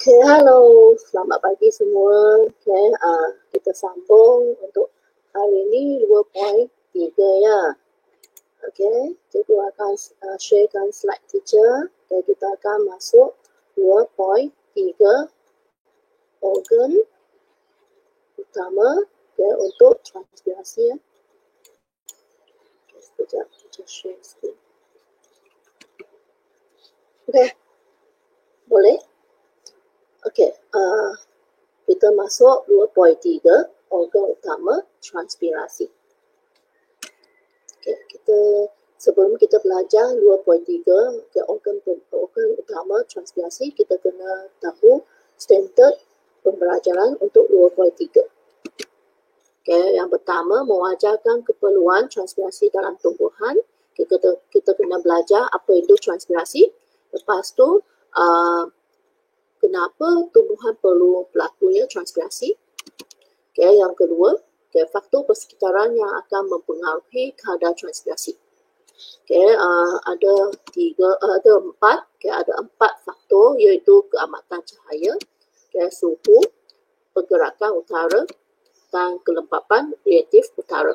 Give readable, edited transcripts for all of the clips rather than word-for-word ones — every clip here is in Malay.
Okay, halo, selamat pagi semua. Okay, kita sambung untuk hari ini 2.3 ya. Okay, cikgu akan sharekan slide teacher. Okay, kita akan masuk 2.3 organ utama untuk transpirasi ya. Okay, sekejap, kita share screen. Okay, boleh? Okay, kita masuk 2.3 organ utama transpirasi. Okay, sebelum kita belajar 2.3 okay, organ utama transpirasi, kita kena tahu standard pembelajaran untuk 2.3. Okay, yang pertama, mewajarkan keperluan transpirasi dalam tumbuhan. Kita kena belajar apa itu transpirasi. Lepas tu, kenapa tumbuhan perlu berlakunya transpirasi. Okay, yang kedua, okay, faktor persekitaran yang akan mempengaruhi kadar transpirasi. Okay, ada empat faktor, iaitu keamatan cahaya, okay, suhu, pergerakan utara dan kelembapan reaktif utara.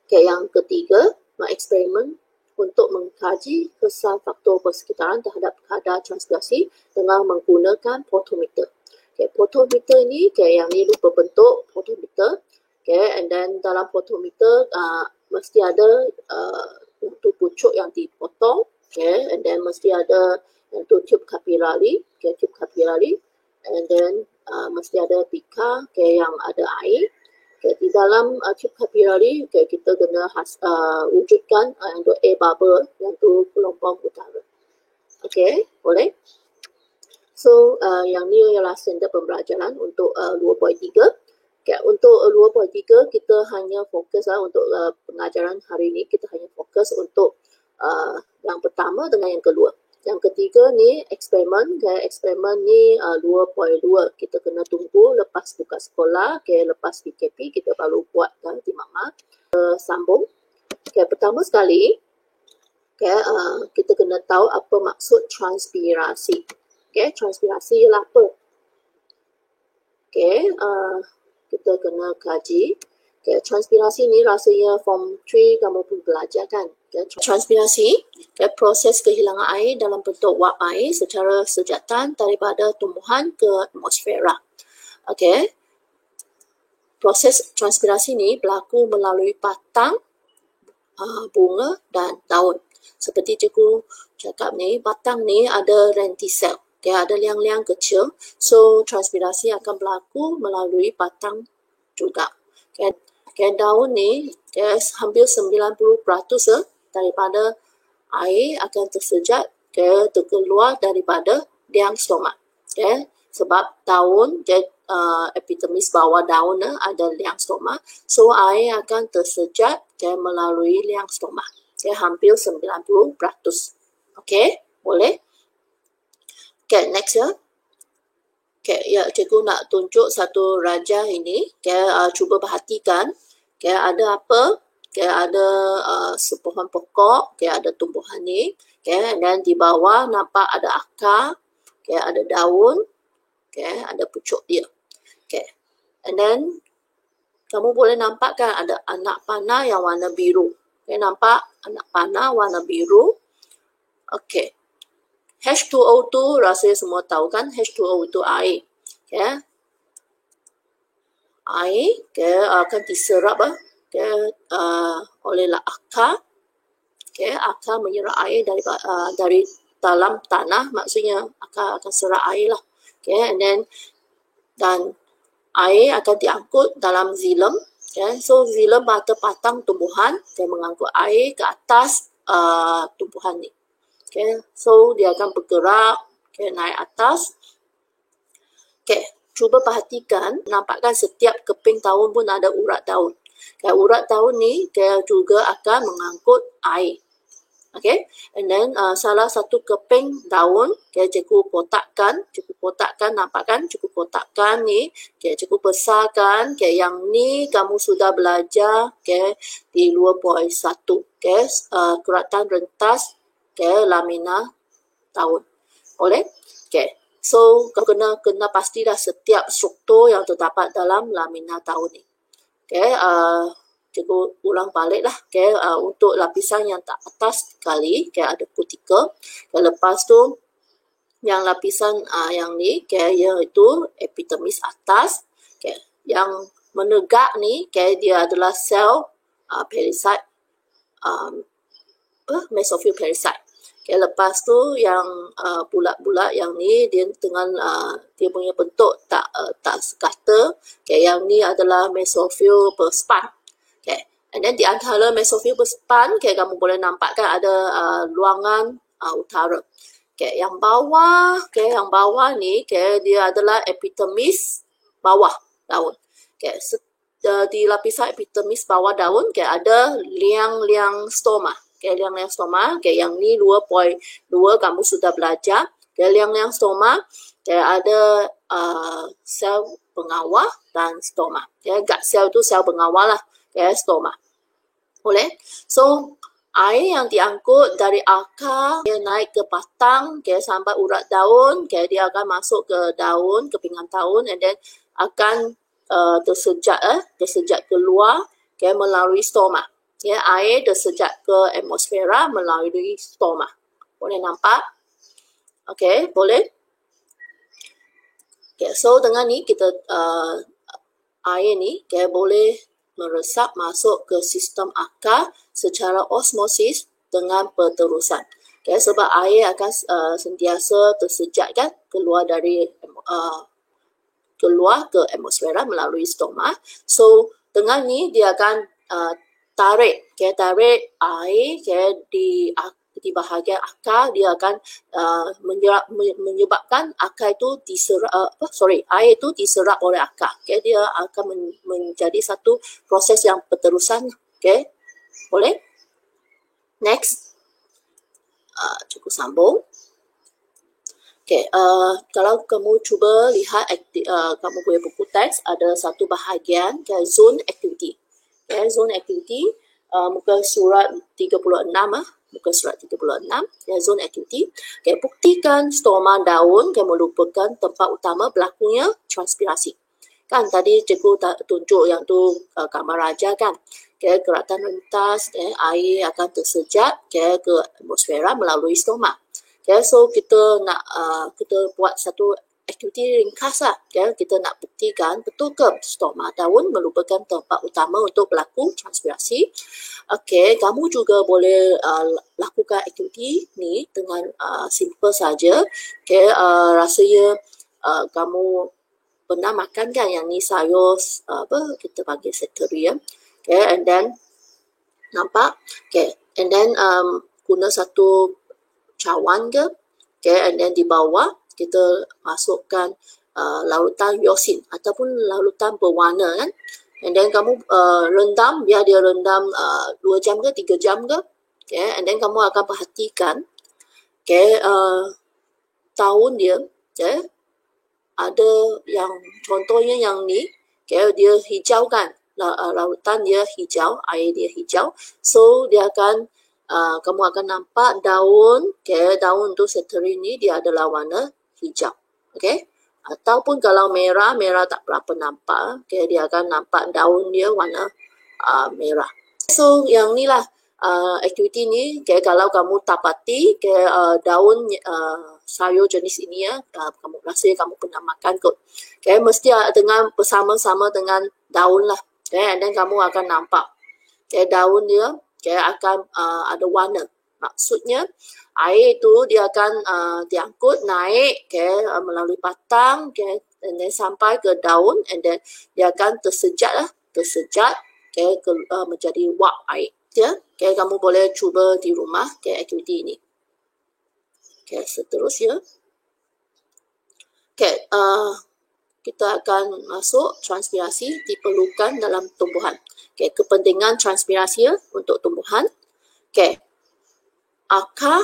Okay, yang ketiga, eksperimen untuk mengkaji kesan faktor persekitaran terhadap kadar transpirasi dengan menggunakan photometer. Okay, photometer ni, okay, yang ni berbentuk photometer. Okay, and then dalam photometer mesti ada untuk pucuk yang dipotong. Okay, and then mesti ada untuk tube kapilari. Okay, tube kapilari. And then mesti ada pika, okay, yang ada air. Okay, di dalam tube kapilari, okay, kita kena wujudkan untuk air bubble yang tu gelombang utara. Okay, boleh? So, yang ni ialah standard pembelajaran untuk 2.3. Okay, untuk 2.3 kita hanya fokus untuk pengajaran hari ini, kita hanya fokus untuk yang pertama dengan yang kedua. Yang ketiga ni eksperimen. Okay, eksperimen ni 2.2. Kita kena tunggu lepas buka sekolah. Okay, lepas PKP kita baru buat kan di mama. Sambung. Okay, pertama sekali, okay, kita kena tahu apa maksud transpirasi. Okay, transpirasi ialah apa? Okay, kita kena kaji. Okay, transpirasi ni rasanya form 3 kamu pun belajar kan. Okay, transpirasi, okay, proses kehilangan air dalam bentuk wap air secara sejatan daripada tumbuhan ke atmosfera. Okay, proses transpirasi ni berlaku melalui batang, bunga dan daun. Seperti cikgu cakap ni, batang ni ada lenticel. Okay, ada liang-liang kecil. So, transpirasi akan berlaku melalui batang juga. Okay, daun ni, okay, hampir 90% daripada air akan tersejat, okay, terkeluar daripada liang stoma. Okay, sebab daun, okay, epidermis bawah daun ada liang stoma. So, air akan tersejat, okay, melalui liang stoma. Okay, hampir 90%. Okay, boleh? Okay, next ya. Okay, ya, cikgu nak tunjuk satu rajah ini. Okay, cuba perhatikan. Okay, ada apa? Okay, ada sepohon pokok. Okay, ada tumbuhan ni. Okay, dan di bawah nampak ada akar. Okay, ada daun. Okay, ada pucuk dia. Okay, and then kamu boleh nampak kan ada anak panah yang warna biru. Okay, nampak anak panah warna biru. Okay. H2O tu rasanya semua tahu kan, H2O itu air. Okay. Air, okay, akan diserap oleh akar. Okay, akar menyerap air dari dalam tanah, maksudnya akar akan serap air lah. Okay, and then dan air akan diangkut dalam xilem. Okay, so xilem atau batang tumbuhan yang mengangkut air ke atas tumbuhan ni. Okay, so dia akan bergerak, okay, naik atas. Okay, cuba perhatikan, nampakkan setiap keping daun pun ada urat daun. Okay, urat daun ni dia juga akan mengangkut air. Okay, and then salah satu keping daun, okay, cikgu kotakkan, nampakkan, cikgu kotakkan ni, okay, cikgu besarkan, okay, yang ni kamu sudah belajar, okay, di 2.1, okay, keratan rentas, okay, lamina daun. Boleh? Okay. So kena pastilah setiap struktur yang terdapat dalam lamina daun ni. Okay, cikgu ulang balik lah. Okay, untuk lapisan yang tak atas sekali, okay, ada kutikel. Okay, lepas tu yang lapisan yang ni, okay, iaitu epidermis atas. Okay, yang menegak ni, okay, dia adalah sel parasite, mesophyll parasite. Okay, lepas tu yang bulat-bulat yang ni dia dengan dia punya bentuk tak sekata. Okay, yang ni adalah mesophyll perspan. Okay, and then di antara mesophyll perspan, okay, kamu boleh nampakkan ada luangan utara. Okay, yang bawah ni, okay, dia adalah epidermis bawah daun. Okay, di lapisan epidermis bawah daun, okay, ada liang-liang stoma. Okay, liang-liang stoma, okay, yang ni 2.2 kamu sudah belajar. Okay, liang-liang stoma, okay, ada sel pengawal dan stoma. Okay, gut cell tu sel pengawal lah, okay, stoma. Boleh? So, air yang diangkut dari akar, dia naik ke batang, okay, sampai urat daun, okay, dia akan masuk ke daun, ke pinggan daun, and then akan tersejat keluar, okay, melalui stoma. Ya, air tersejat ke atmosfera melalui stoma. Boleh nampak? Okay, boleh? Okay, so dengan ni kita air ni, okay, boleh meresap masuk ke sistem akar secara osmosis dengan perterusan. Okay, sebab air akan sentiasa tersejat kan, keluar ke atmosfera melalui stoma. So dengan ni dia akan tarik air, okay, di bahagian akar. Dia akan menyebabkan akar itu air itu diserap oleh akar. Okay, dia akan menjadi satu proses yang berterusan. Okay, boleh? Next, cukup sambung. Okay, kalau kamu cuba lihat kamu punya buku teks, ada satu bahagian, okay, zone activity. Okay, zone activity, muka surat 36 muka surat 36, ya, zone activity. Okay, buktikan stoma daun merupakan tempat utama berlakunya transpirasi. Kan tadi cikgu tunjuk yang tu gambar raja kan. Okay, geratan rentas, okay, air akan tersejat, okay, ke atmosfera melalui stoma. Okay, so kita nak kita buat satu aktiviti ringkas lah. Okay, kita nak buktikan betul ke stoma daun merupakan tempat utama untuk berlaku transpirasi. Okay, kamu juga boleh lakukan aktiviti ni dengan simple saja. Okay, rasanya kamu pernah makan kan yang ni sayur kita panggil seterium. Okay, and then nampak. Okay, and then guna satu cawan ke. Okay, and then di bawah kita masukkan larutan yosin ataupun larutan berwarna kan. And then kamu rendam, biar dia rendam 2 jam ke 3 jam ke. Okay, and then kamu akan perhatikan, okay, daun dia, okay, ada yang contohnya yang ni, okay, dia hijau kan, larutan dia hijau, air dia hijau. So dia akan kamu akan nampak daun, okay, daun tu seteri ni dia adalah warna hijau. Okay, ataupun kalau merah tak berapa nampak, okay, dia akan nampak daun dia warna merah. So yang ni lah aktiviti ni, okay, kalau kamu tapati, okay, daun sayur jenis ini ya, kamu rasa kamu pernah makan kot. Okay, mesti dengan bersama-sama dengan daun lah. Okay, and then kamu akan nampak, okay, daun dia, okay, akan ada warna. Maksudnya air itu dia akan diangkut naik, okay, melalui batang, okay, and then sampai ke daun, and then dia akan tersejat, okay, menjadi wap air. Ya, okay, kamu boleh cuba di rumah, okay, aktiviti ini. Okay, seterusnya. Okay, kita akan masuk transpirasi diperlukan dalam tumbuhan. Okay, kepentingan transpirasi untuk tumbuhan. Okay, akar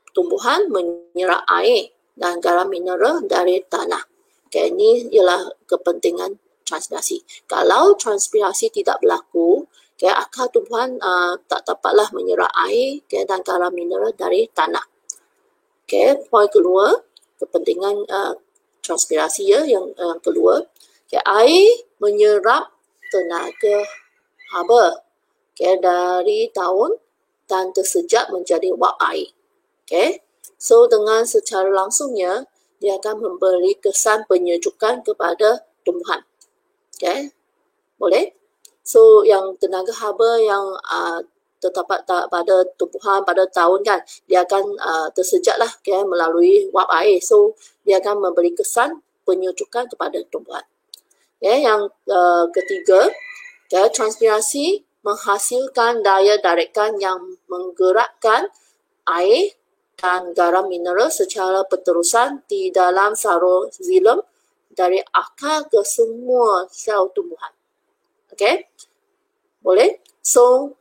tumbuhan menyerap air dan garam mineral dari tanah. Okay, ini ialah kepentingan transpirasi. Kalau transpirasi tidak berlaku, okay, akar tumbuhan tak dapatlah menyerap air, okay, dan garam mineral dari tanah. Okay, poin kedua, kepentingan transpirasi ya, yang kedua. Okay, air menyerap tenaga haba dari daun dan tersejat menjadi wap air. Okay. So dengan secara langsungnya dia akan memberi kesan penyejukan kepada tumbuhan. Okay. Boleh? So yang tenaga haba yang terdapat pada tumbuhan, pada daun kan, dia akan tersejat lah melalui wap air. So dia akan memberi kesan penyejukan kepada tumbuhan. Yang ketiga, transpirasi menghasilkan daya tarikan yang menggerakkan air dan garam mineral secara berterusan di dalam sarung xilem dari akar ke semua sel tumbuhan. Okay? Boleh? So,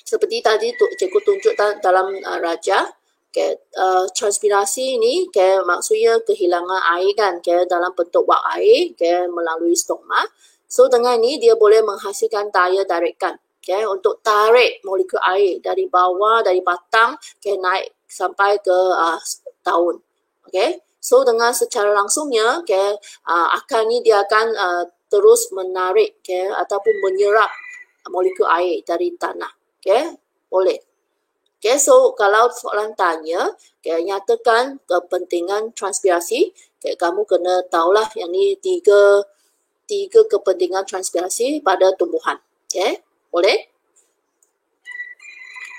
seperti tadi cikgu tunjuk dalam raja, transpirasi ini maksudnya kehilangan air kan, dalam bentuk wap air melalui stoma. So dengan ini dia boleh menghasilkan daya tarikan untuk tarik molekul air dari bawah, dari batang naik sampai ke daun. Okay? So dengan secara langsungnya akar ni dia akan terus menarik ataupun menyerap molekul air dari tanah. Okay? Boleh. Okay, so kalau soalan tanya, nyatakan kepentingan transpirasi, kamu kena tahulah yang ni tiga kepentingan transpirasi pada tumbuhan. Okay, boleh?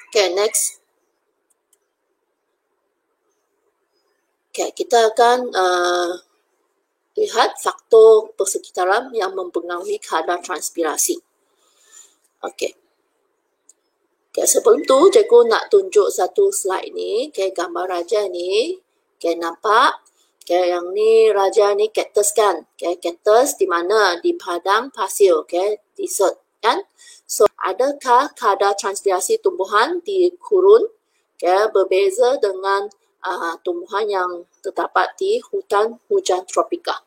Okay, next. Okay, kita akan lihat faktor persekitaran yang mempengaruhi kadar transpirasi. Okay. Okay, sebelum tu, cikgu nak tunjuk satu slide ni. Okay, gambar raja ni. Okay, nampak? Okay, yang ni raja ni kaktus kan? Okay, kaktus di mana? Di padang pasir. Okay, desert kan? So, adakah kadar transpirasi tumbuhan di kurun berbeza dengan tumbuhan yang terdapat di hutan hujan tropika?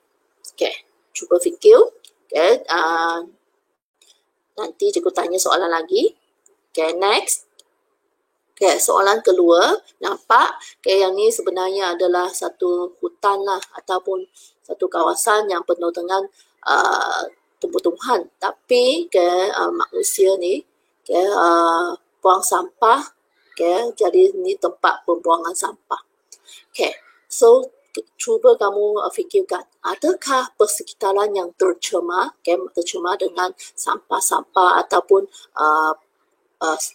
Okay, cuba fikir. Okay, nanti cikgu tanya soalan lagi. Okay, next. Okay, soalan kedua. Nampak? Okay, yang ni sebenarnya adalah satu hutan lah ataupun satu kawasan yang penuh dengan tumbuh-tumbuhan. Tapi manusia ni buang sampah. Jadi ni tempat pembuangan sampah. Okay, so cuba kamu fikirkan, adakah persekitaran yang tercemar dengan sampah-sampah ataupun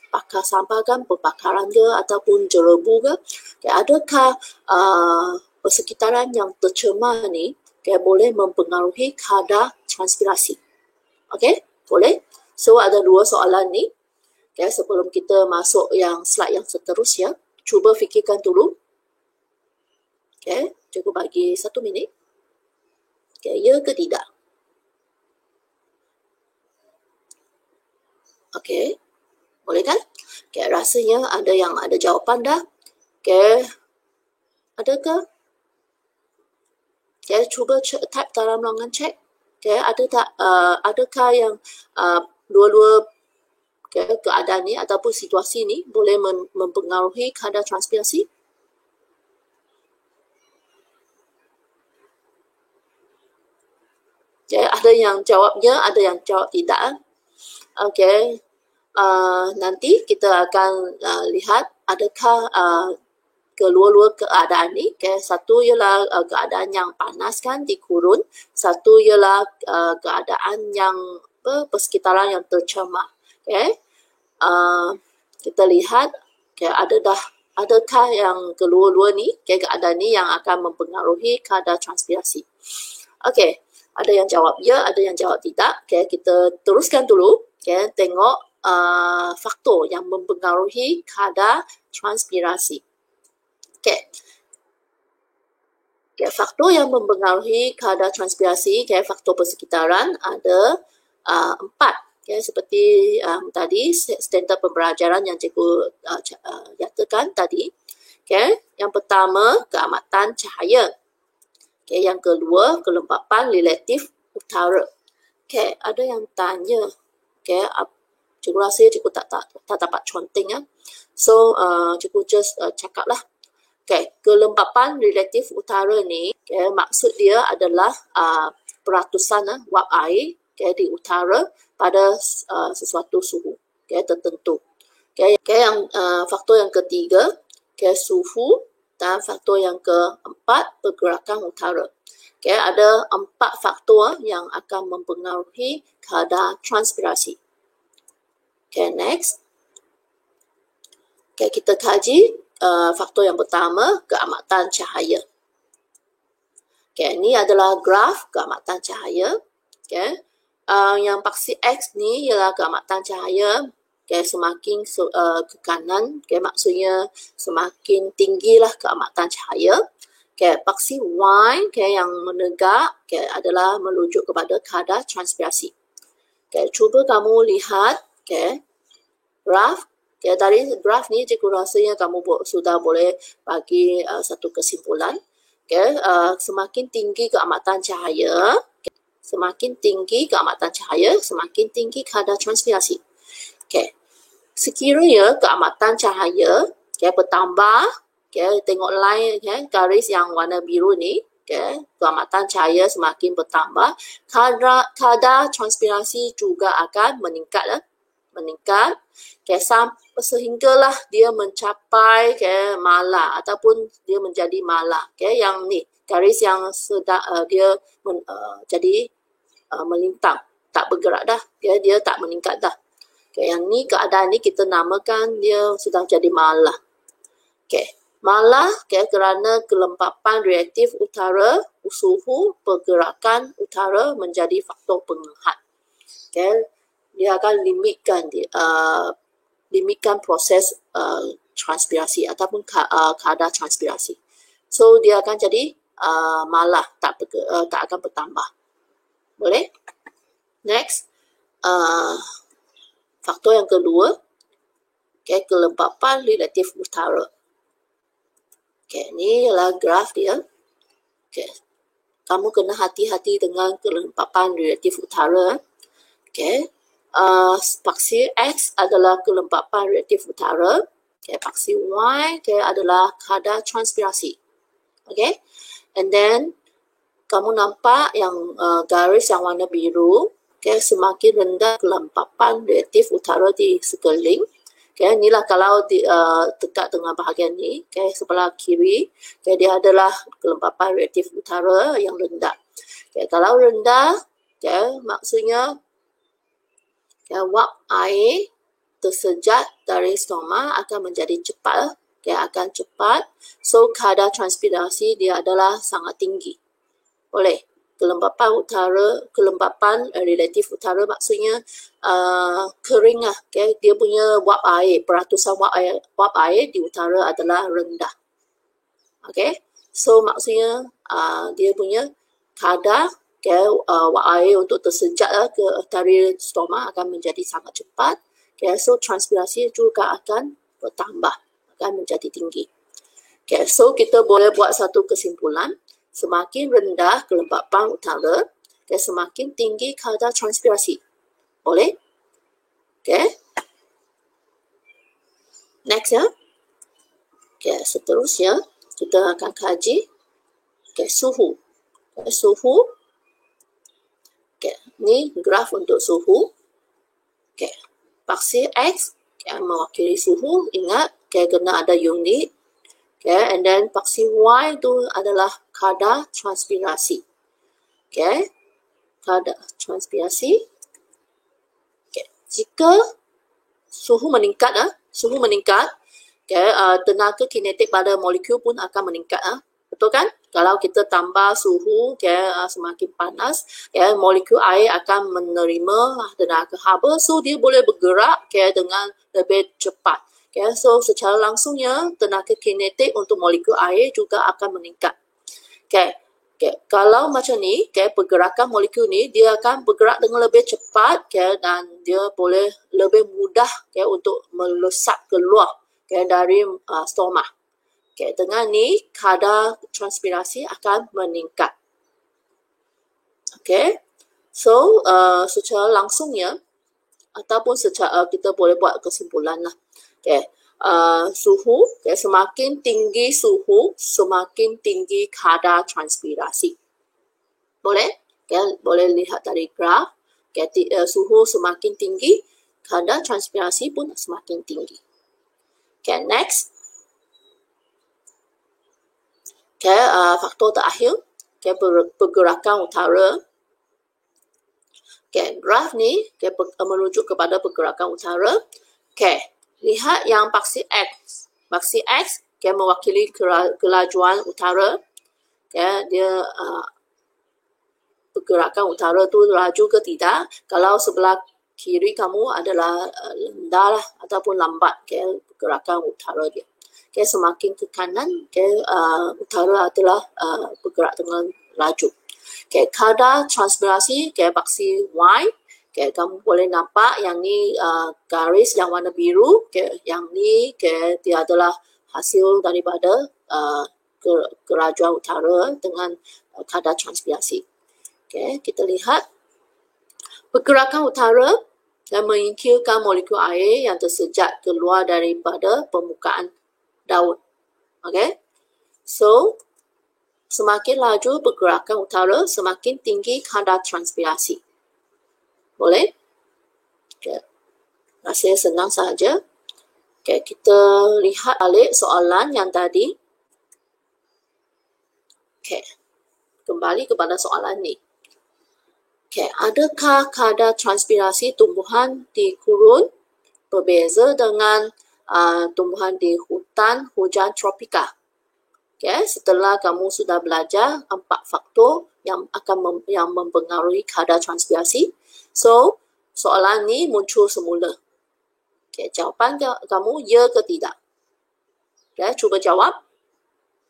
bakar sampah kan, pembakaran ke ataupun jerebu ke? Adakah persekitaran yang tercemar ni boleh mempengaruhi kadar transpirasi? Okay, boleh? So ada dua soalan ni. Sebelum kita masuk yang slide yang seterusnya, cuba fikirkan dulu. Cikgu bagi 1 minit. Ya ke tidak? Okay. Boleh kan? Rasanya ada yang ada jawapan dah. Adakah? Cuba type dalam ruangan chat. Ada tak? Adakah yang dua-dua keadaan ni ataupun situasi ni boleh mempengaruhi kadar transpirasi? Ada yang jawabnya, ada yang jawab tidak. Okay. Nanti kita akan lihat adakah kedua-dua keadaan ni. Satu ialah keadaan yang panas kan di kurun, satu ialah keadaan yang persekitaran yang tercemar. Kita lihat adakah yang kedua-dua ni keadaan ni yang akan mempengaruhi kadar transpirasi. Okay, ada yang jawab ya, ada yang jawab tidak. Kita teruskan dulu. Tengok faktor yang mempengaruhi kadar transpirasi. Faktor yang mempengaruhi kadar transpirasi, faktor persekitaran ada 4. Seperti tadi standard pembelajaran yang cikgu nyatakan tadi. Yang pertama, keamatan cahaya. Yang kedua, kelembapan relatif utara. Ada yang tanya. Cikgu rasa cikgu tak dapat conteng. So, cikgu just cakap lah. Okay, kelembapan relatif utara ni, okay, maksud dia adalah peratusan wap air, okay, di utara pada sesuatu suhu, okay, tertentu. Okay, yang faktor yang ketiga, okay, suhu, dan faktor yang keempat, pergerakan utara. Okay, ada 4 faktor yang akan mempengaruhi kadar transpirasi. Okay, next. Okay, kita kaji faktor yang pertama, keamatan cahaya. Okay, ini adalah graf keamatan cahaya. Okay. Yang paksi X ni ialah keamatan cahaya. Okay, semakin ke kanan, okay, maksudnya semakin tinggilah keamatan cahaya. Okay, paksi Y, okay, yang menegak, okay, adalah merujuk kepada kadar transpirasi. Okay, cuba kamu lihat, okay, graf. Okay, dari graf ni cikgu rasanya kamu sudah boleh bagi satu kesimpulan. Okay, semakin tinggi keamatan cahaya, okay, semakin tinggi keamatan cahaya, semakin tinggi kadar transpirasi. Okay, sekiranya keamatan cahaya, okay, bertambah, okay, tengok line, okay, garis yang warna biru ni, okay, keamatan cahaya semakin bertambah, kadar transpirasi juga akan meningkat. Meningkat, okay, sehinggalah dia mencapai, okay, mala ataupun dia menjadi mala. Okay, yang ni garis yang sedang dia jadi melintang, tak bergerak dah, okay, dia tak meningkat dah. Okay, yang ni keadaan ni kita namakan dia sudah jadi mala. Okay, mala, okay, kerana kelembapan reaktif utara, suhu pergerakan utara menjadi faktor penghambat. Okay, dia akan limitkan proses transpirasi ataupun kadar transpirasi. So dia akan jadi malah tak akan bertambah. Boleh? Next, faktor yang kedua, okay, kelembapan relatif utara. Okay, ni ialah graf dia. Okay, kamu kena hati-hati dengan kelembapan relatif utara. Okay, paksi X adalah kelembapan relatif utara. Okay, paksi Y, okay, adalah kadar transpirasi. Okay, and then kamu nampak yang garis yang warna biru, okay, semakin rendah kelembapan relatif utara di sekeliling. Okay, inilah kalau dekat dengan bahagian ni, okay, sebelah kiri, okay, dia adalah kelembapan relatif utara yang rendah. Okay, kalau rendah, okay, maksudnya, okay, wap air tersejat dari stoma akan menjadi cepat, okay, akan cepat. So kadar transpirasi dia adalah sangat tinggi. Boleh. Kelembapan relatif utara maksudnya kering lah, okay? Dia punya wap air, peratusan wap air di utara adalah rendah. Okay? So maksudnya dia punya kadar, okay, wap air untuk tersejat ke dari stoma akan menjadi sangat cepat. Okay? So transpirasi juga akan bertambah, akan menjadi tinggi. Okay? So kita boleh buat satu kesimpulan. Semakin rendah kelembapan utara, okay, semakin tinggi kadar transpirasi. Boleh? Okay. Next ya. Okay, seterusnya kita akan kaji, okay, suhu. Okay, suhu. Okay, ni graf untuk suhu. Okay, paksi X, okay, mewakili suhu. Ingat, okay, kena ada unit. Okay, and then paksi Y itu adalah kadar transpirasi. Okay, kadar transpirasi. Okay, jika suhu meningkat, okay, tenaga kinetik pada molekul pun akan meningkat. Betul kan? Kalau kita tambah suhu, okay, semakin panas, okay, molekul air akan menerima tenaga haba, so dia boleh bergerak, okay, dengan lebih cepat. Okay, so secara langsungnya tenaga kinetik untuk molekul air juga akan meningkat. Okay, kalau macam ni, okay, pergerakan molekul ni dia akan bergerak dengan lebih cepat, okay, dan dia boleh lebih mudah, okay, untuk melesat keluar, okay, dari stoma. Okay, dengan ni kadar transpirasi akan meningkat. Okay, so secara langsungnya ataupun secara kita boleh buat kesimpulan lah. Okay. suhu, okay, semakin tinggi suhu, semakin tinggi kadar transpirasi. Boleh? Okay, boleh lihat dari graf. Okay, suhu semakin tinggi, kadar transpirasi pun semakin tinggi. Okay, next. Okay, faktor terakhir, okay, pergerakan utara. Okay, graf ni okay, merujuk kepada pergerakan utara. Okay, lihat yang paksi X. Paksi X okay, mewakili kelajuan utara. Okay, dia pergerakan utara tu laju ke tidak. Kalau sebelah kiri kamu adalah rendah lah ataupun lambat okay, pergerakan utara dia. Okay, semakin ke kanan okay, utara adalah bergerak dengan laju. Okay, kadar transpirasi okay, paksi Y. Okay, kamu boleh nampak yang ni garis yang warna biru. Okay, yang ni okay, dia adalah hasil daripada kelajuan utara dengan kadar transpirasi. Okay, kita lihat pergerakan utara dan menyingkirkan molekul air yang tersejat keluar daripada permukaan daun. Okay, so semakin laju pergerakan utara, semakin tinggi kadar transpirasi. Boleh? Okay. Rasanya senang sahaja. Okay, kita lihat balik soalan yang tadi. Okay. Kembali kepada soalan ni. Okay, adakah kadar transpirasi tumbuhan di gurun berbeza dengan tumbuhan di hutan hujan tropika? Okay, setelah kamu sudah belajar 4 faktor yang akan yang mempengaruhi kadar transpirasi. So, soalan ni muncul semula. Okay, jawapan kamu ya ke tidak? Okay, cuba jawab.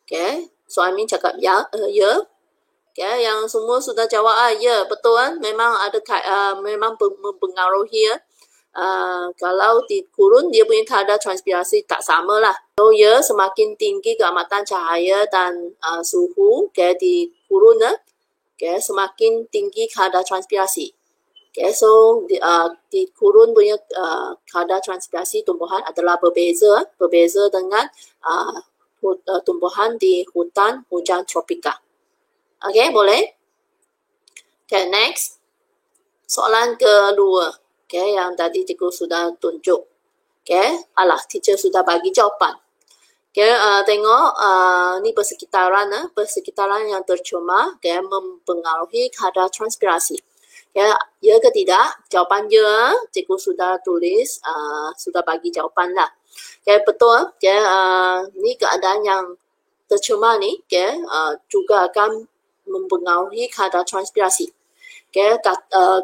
Okay, so Amin cakap ya. Okay, yang semua sudah jawab ya, betul kan? Memang ada memang mempengaruhi ya. Kalau di gurun dia punya kadar transpirasi tak sama lah. So ya, semakin tinggi keamatan cahaya dan suhu okay, di gurun okay, semakin tinggi kadar transpirasi. Okay, so di gurun punya kadar transpirasi tumbuhan adalah berbeza dengan tumbuhan di hutan hujan tropika. Okay, boleh? Okay, next. Soalan kedua. Okay, yang tadi cikgu sudah tunjuk. Okay, teacher sudah bagi jawapan. Okay, tengok ni persekitaran yang tercemar okay, mempengaruhi kadar transpirasi. Okay, ya ke tidak? Jawapan ya, cikgu sudah tulis, sudah bagi jawapan lah. Okay, betul. Okay, ni keadaan yang tercemar ni okay, juga akan mempengaruhi kadar transpirasi. Okay,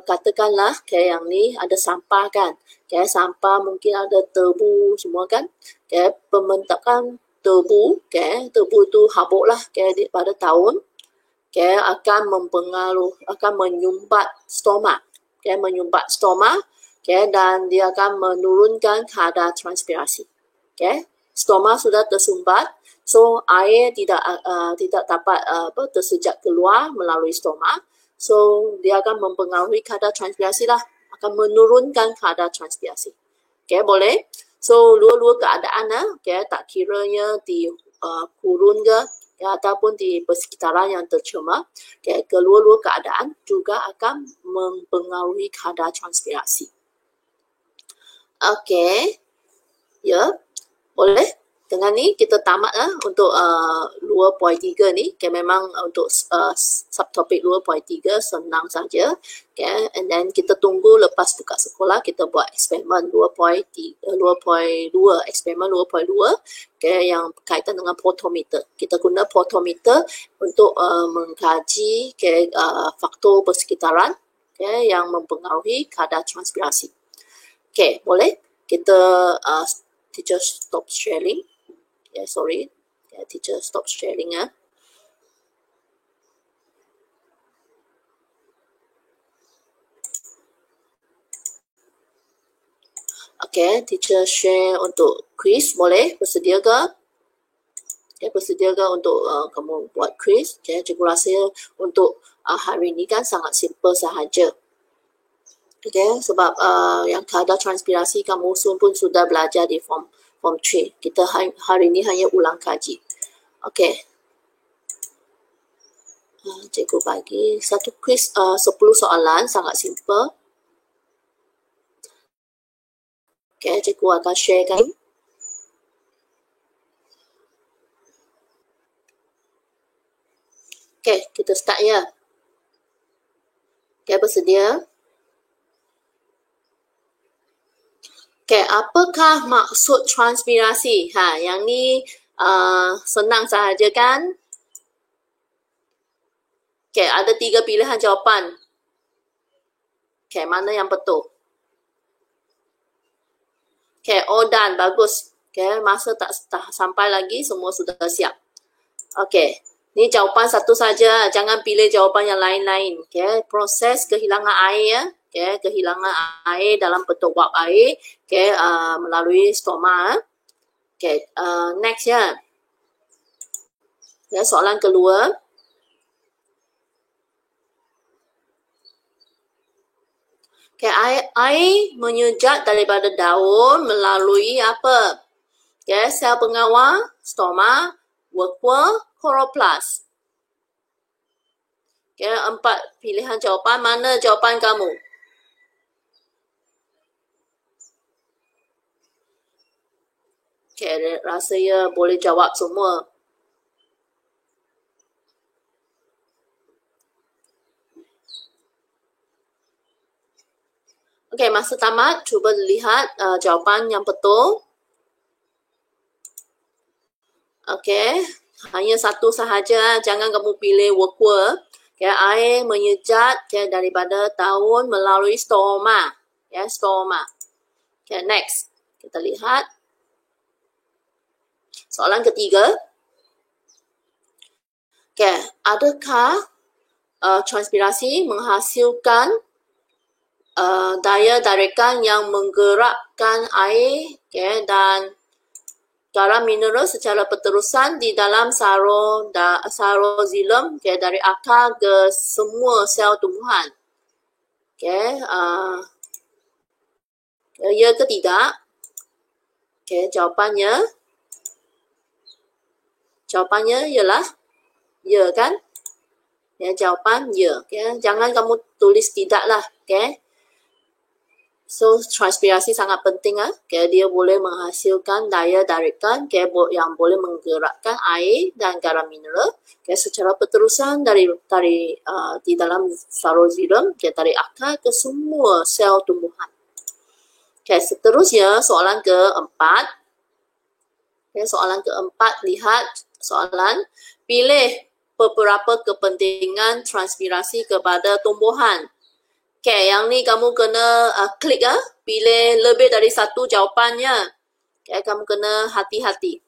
katakanlah okay, yang ni ada sampah kan. Okay, sampah mungkin ada tebu semua kan. Okay, pembentakan tebu, okay, tebu tu habuk lah okay, pada tahun. Okay, akan menyumbat stoma. Okay, menyumbat stoma okay, dan dia akan menurunkan kadar transpirasi. Okay, stoma sudah tersumbat. So, air tidak dapat tersejat keluar melalui stoma. So, dia akan mempengaruhi kadar transpirasi lah. Akan menurunkan kadar transpirasi. Okay, boleh? So, dua-dua keadaan okay, tak kiranya di gurun ke okay, ataupun di persekitaran yang tercemar. Okay, kedua-dua keadaan juga akan mempengaruhi kadar transpirasi. Okay. Ya, boleh? Dengan ni kita tamat untuk 2.3 ni. Okay, memang untuk subtopik 2.3 senang saja. Okay, and then kita tunggu lepas buka sekolah kita buat eksperimen 2.2, eksperimen 2.2 okay, yang berkaitan dengan potometer. Kita guna potometer untuk mengkaji okay, faktor persekitaran okay, yang mempengaruhi kadar transpirasi. Okay, boleh? Kita teacher stop sharing. Yeah, sorry. Yeah, teacher stop sharing. Okay, teacher share untuk quiz. Boleh? Bersedia ke? Okay, bersedia ke untuk kamu buat quiz? Okay, cikgu rasa untuk hari ini kan sangat simple sahaja. Okay, sebab yang kadar transpirasi kamu pun sudah belajar di form 3. Kita hari ini hanya ulang kaji. Okay. Cikgu bagi satu quiz 10 soalan, sangat simple. Okay, cikgu akan sharekan. Okay, kita start ya. Okay, bersedia? Okay, apakah maksud transpirasi? Yang ni senang sahaja kan? Okay, ada 3 pilihan jawapan. Okay, mana yang betul? Okay, done, bagus. Okay, masa tak sampai lagi, semua sudah siap. Okay, ni jawapan satu saja, jangan pilih jawapan yang lain-lain. Okay, proses kehilangan air ya. Okay, kehilangan air dalam bentuk wap air. Okay, melalui stoma. Okay, next ya. Okay, soalan kedua. Okay, air menyejat daripada daun melalui apa? Okay, sel pengawal, stoma, workworm, chloroplast. Okay, 4 pilihan jawapan. Mana jawapan kamu? Okay, rasanya boleh jawab semua. Okay, masa tamat, cuba lihat jawapan yang betul. Okay, hanya satu sahaja, jangan kamu pilih workworm. Okay, air menyejat daripada daun melalui stoma. Okay, stoma. Okay, next. Kita lihat. Soalan ketiga. Okay, adakah transpirasi menghasilkan daya tarikan yang menggerakkan air dan garam mineral secara berterusan di dalam sarozilum dari akar ke semua sel tumbuhan? Ya ke tidak? Jawapannya ialah ya kan? Ya, jawapan ya. Jangan kamu tulis tidak lah. So, transpirasi sangat penting. Dia boleh menghasilkan daya tarikan yang boleh menggerakkan air dan garam mineral secara berterusan dari di dalam sarozilum dari akar ke semua sel tumbuhan. Seterusnya soalan keempat. Soalan keempat, lihat soalan. Pilih beberapa kepentingan transpirasi kepada tumbuhan. Yang ni kamu kena klik pilih lebih dari satu jawapannya. Kamu kena hati-hati.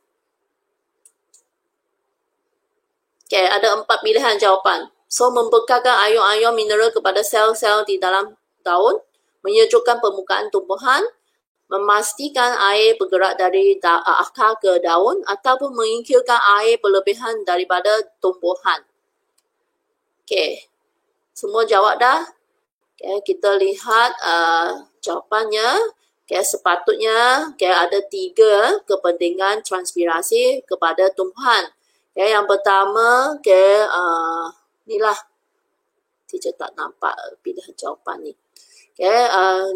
Ada 4 pilihan jawapan. So, membekalkan ion-ion mineral kepada sel-sel di dalam daun, menyejukkan permukaan tumbuhan, memastikan air bergerak dari akar ke daun, ataupun mengikirkan air berlebihan daripada tumbuhan. Semua jawab dah? Kita lihat jawapannya. Sepatutnya ada 3 kepentingan transpirasi kepada tumbuhan. Yang pertama, inilah. Teacher tak nampak pilihan jawapan ni.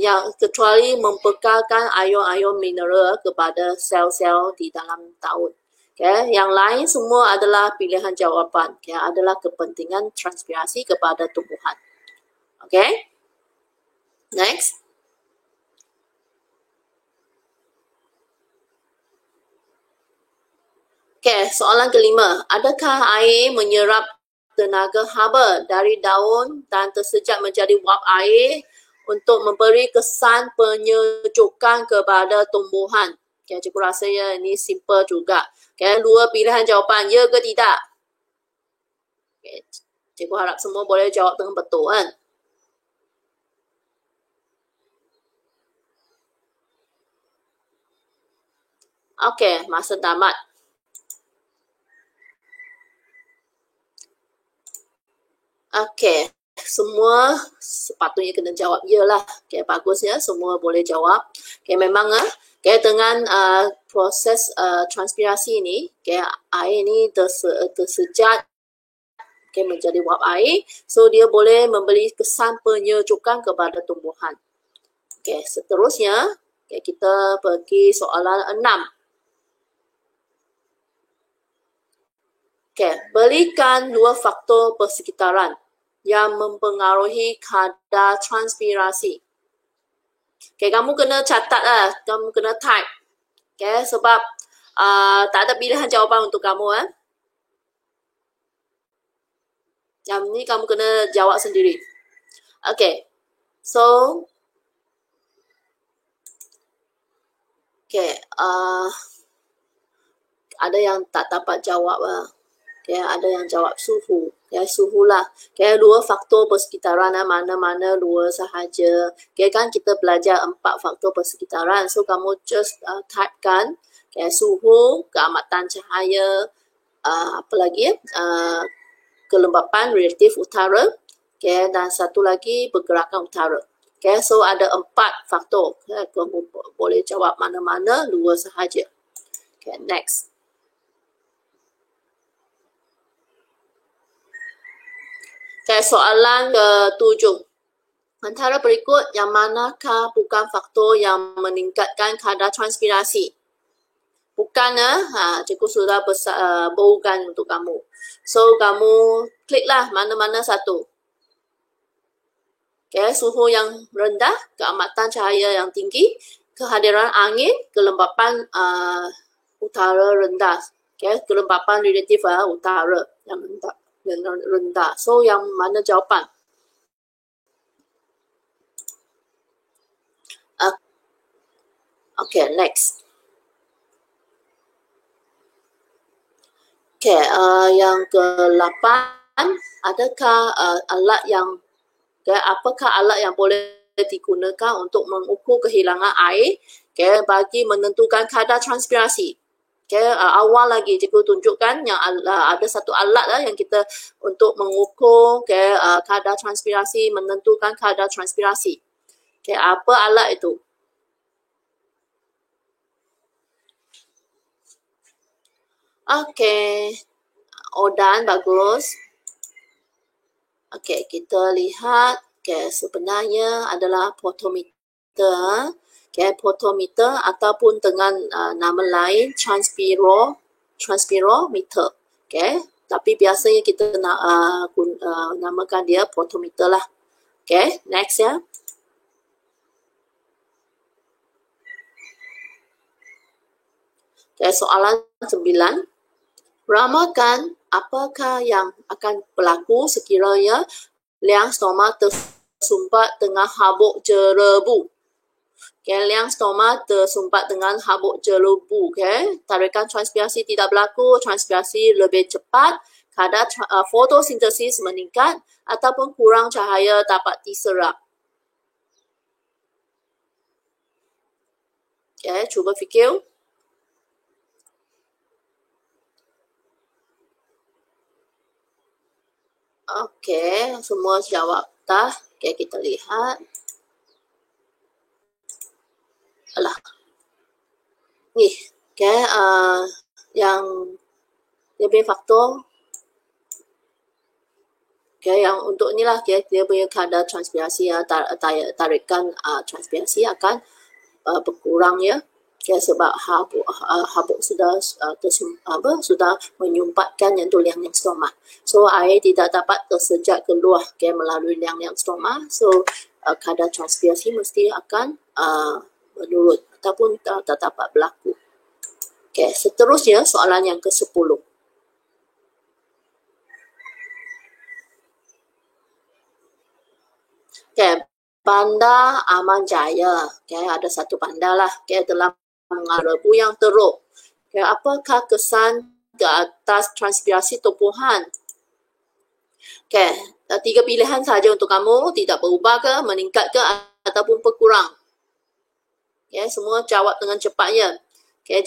Yang kecuali membekalkan ion-ion mineral kepada sel-sel di dalam daun. Yang lain semua adalah pilihan jawapan. Adalah kepentingan transpirasi kepada tumbuhan. Next. Soalan kelima. Adakah air menyerap tenaga haba dari daun dan tersejat menjadi wap air untuk memberi kesan penyejukan kepada tumbuhan? Cikgu rasa ini simple juga. 2 pilihan jawapan, ya ke tidak? Cikgu harap semua boleh jawab dengan betul kan? Masa tamat. semua sepatutnya kena jawab ya lah. Okay, bagusnya semua boleh jawab. Okay, memang okay, dengan proses transpirasi ni, okay, air ni tersejat okay, menjadi wap air. So dia boleh memberi kesan penyejukan kepada tumbuhan. Okay, seterusnya okay, kita pergi soalan 6. Okay, berikan 2 faktor persekitaran yang mempengaruhi kadar transpirasi. Okay, kamu kena catat lah, kamu kena type. Okay, sebab tak ada pilihan jawapan untuk kamu. Yang ni kamu kena jawab sendiri. Okay, so okay, ada yang tak dapat jawab lah. Okay, ada yang jawab suhu. Okay, suhu lah. Okay, 2 faktor persekitaran mana-mana 2 sahaja. Okay, kan kita belajar 4 faktor persekitaran. So, kamu just typekan okay, suhu, keamatan cahaya, apa lagi kelembapan relatif utara, okay, dan satu lagi pergerakan utara. Okay, so ada 4 faktor. Okay, kamu boleh jawab mana-mana 2 sahaja. Okay, next. Okay, soalan ke-7. Antara berikut yang manakah bukan faktor yang meningkatkan kadar transpirasi? Bukan, cikgu sudah baukan untuk kamu. So, kamu kliklah mana-mana satu. Okay, suhu yang rendah, keamatan cahaya yang tinggi, kehadiran angin, kelembapan utara rendah. Okay, kelembapan relatif utara yang rendah. So, yang mana jawapan? Okay, next. Okay, yang ke-8, adakah alat yang, okay, apakah alat yang boleh digunakan untuk mengukur kehilangan air okay, bagi menentukan kadar transpirasi? Okay, awal lagi cikgu tunjukkan yang ada satu alat lah yang kita untuk mengukur okay, kadar transpirasi, menentukan kadar transpirasi. Okay, apa alat itu? Okay, Odan bagus. Okay, kita lihat okay, sebenarnya adalah potometer. Okay, potometer ataupun dengan nama lain transpirometer. Okay, tapi biasanya kita namakan dia potometer lah. Okay, next ya. Okay, soalan 9. Ramalkan apakah yang akan berlaku sekiranya liang stoma tersumbat dengan habuk jerebu. Okay, liang stoma tersumbat dengan habuk jerebu. Okay, tarikan transpirasi tidak berlaku, transpirasi lebih cepat, kadar fotosintesis meningkat ataupun kurang cahaya dapat diserap. Okay, cuba fikir. Okay, semua jawab dah. Okay, kita lihat. Alah. Ni, okay, yang dia punya faktor. Okay, yang untuk ni lah, okay, dia punya kadar transpirasi, tarikan transpirasi akan berkurang ya. Okay, sebab habuk sudah sudah menyumpatkan yang tu liang-liang stoma. So, air tidak dapat tersejat keluar okay, melalui liang-liang stoma. So, kadar transpirasi mesti akan menurun ataupun tak dapat berlaku. Okay, seterusnya soalan yang ke-10. Okay, Bandar Aman Jaya. Okay, ada satu bandar lah. Okay, telah mengarah yang teruk. Okay, apakah kesan ke atas transpirasi tumbuhan? Okay, 3 pilihan saja untuk kamu. Tidak berubah ke, meningkat ke ataupun berkurang. Okay, semua jawab dengan cepatnya. Okay,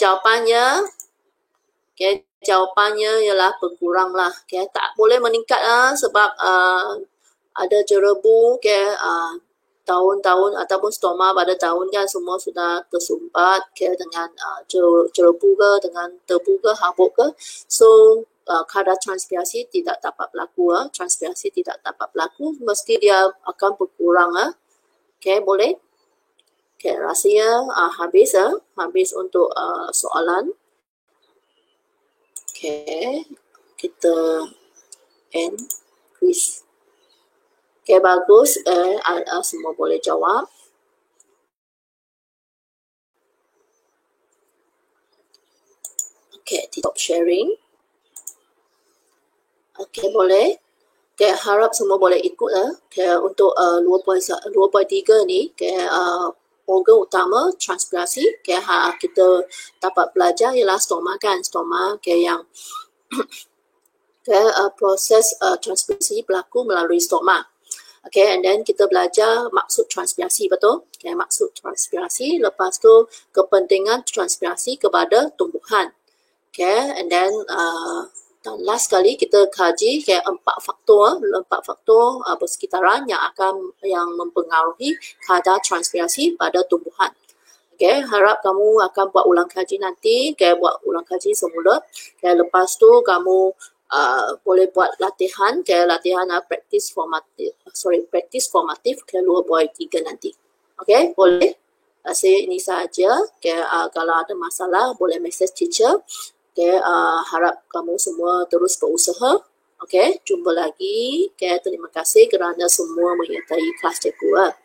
jawapannya ialah berkurang lah. Okay, tak boleh meningkat lah sebab ada jerebu tahun-tahun ataupun stoma pada tahun kan semua sudah tersumbat dengan jerebu ke, dengan tebu ke, habuk ke. So kadar transpirasi tidak dapat berlaku. Transpirasi tidak dapat berlaku, mesti dia akan berkurang. Boleh? Rasanya habis untuk soalan. Kita end quiz. Bagus. Semua boleh jawab. Stop sharing. Boleh. Harap semua boleh ikut untuk 2.3 ni organ utama transpirasi kita dapat belajar ialah stoma kan. Stoma yang proses transpirasi berlaku melalui stoma. And then kita belajar maksud transpirasi, betul? Maksud transpirasi, lepas tu kepentingan transpirasi kepada tumbuhan. And then dan last kali kita kaji 4 faktor persekitaran yang mempengaruhi kadar transpirasi pada tumbuhan. Harap kamu akan buat ulang kaji nanti, buat ulang kaji semula. Lepas tu kamu boleh buat latihan, practice formatif 2.3 nanti. Boleh? Ini sahaja. Kalau ada masalah boleh message teacher. Harap kamu semua terus berusaha. Jumpa lagi. Terima kasih kerana semua menyertai kelas cikgu.